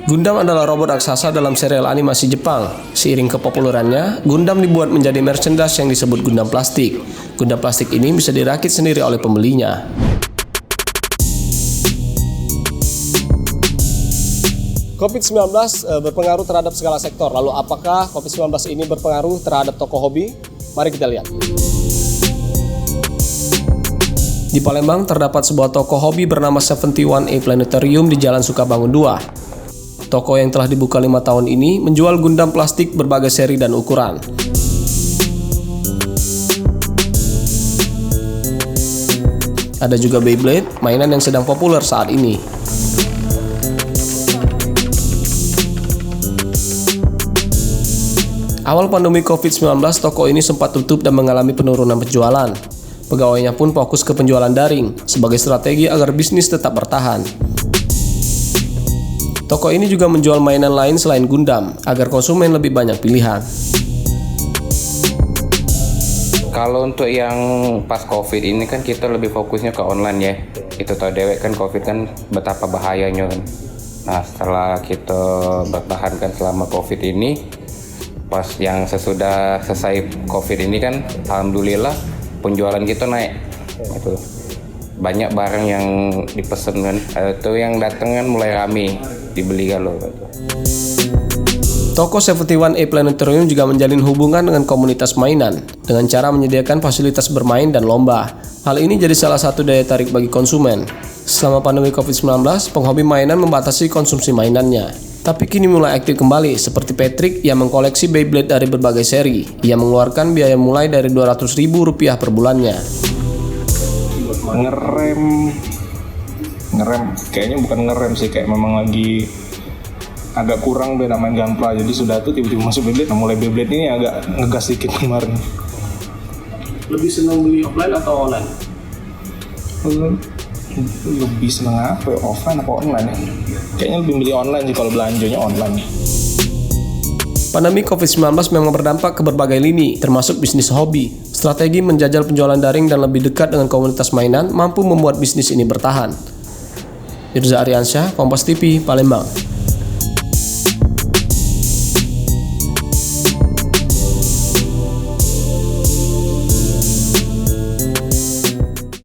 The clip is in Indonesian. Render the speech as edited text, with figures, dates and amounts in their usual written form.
Gundam adalah robot raksasa dalam serial animasi Jepang. Seiring kepopulerannya, Gundam dibuat menjadi merchandise yang disebut Gundam plastik. Gundam plastik ini bisa dirakit sendiri oleh pembelinya. COVID-19 berpengaruh terhadap segala sektor. Lalu apakah COVID-19 ini berpengaruh terhadap toko hobi? Mari kita lihat. Di Palembang terdapat sebuah toko hobi bernama 71A Planetarium di Jalan Sukabangun 2. Toko yang telah dibuka 5 tahun ini menjual Gundam plastik berbagai seri dan ukuran. Ada juga Beyblade, mainan yang sedang populer saat ini. Awal pandemi COVID-19, toko ini sempat tutup dan mengalami penurunan penjualan. Pegawainya pun fokus ke penjualan daring sebagai strategi agar bisnis tetap bertahan. Toko ini juga menjual mainan lain selain Gundam, agar konsumen lebih banyak pilihan. Kalau untuk yang pas COVID ini kan kita lebih fokusnya ke online ya. Itu tahu dewek kan COVID kan betapa bahayanya kan. Nah setelah kita bertahan kan selama COVID ini, pas yang sesudah selesai COVID ini kan alhamdulillah penjualan kita naik. Itu banyak barang yang dipesan kan, itu yang datang kan mulai rame dibeli kalau. Toko 71A Planetarium juga menjalin hubungan dengan komunitas mainan dengan cara menyediakan fasilitas bermain dan lomba. Hal ini jadi salah satu daya tarik bagi konsumen. Selama pandemi COVID-19, penghobi mainan membatasi konsumsi mainannya. Tapi kini mulai aktif kembali, seperti Patrick yang mengkoleksi Beyblade dari berbagai seri. Ia mengeluarkan biaya mulai dari Rp200.000 per bulannya. Ngerem kayaknya bukan ngerem sih, kayak memang lagi agak kurang deh main Gunpla, jadi sudah tuh tiba-tiba masuk Beyblade. Nah mulai Beyblade ini agak ngegas dikit kemarin. Lebih senang beli offline atau online? Lebih seneng apa ya, offline atau online ya? Kayaknya lebih milih online sih kalau belanjanya online. Pandemi COVID-19 memang berdampak ke berbagai lini, termasuk bisnis hobi. Strategi menjajal penjualan daring dan lebih dekat dengan komunitas mainan mampu membuat bisnis ini bertahan. Irza Ariansyah, Kompas TV, Palembang.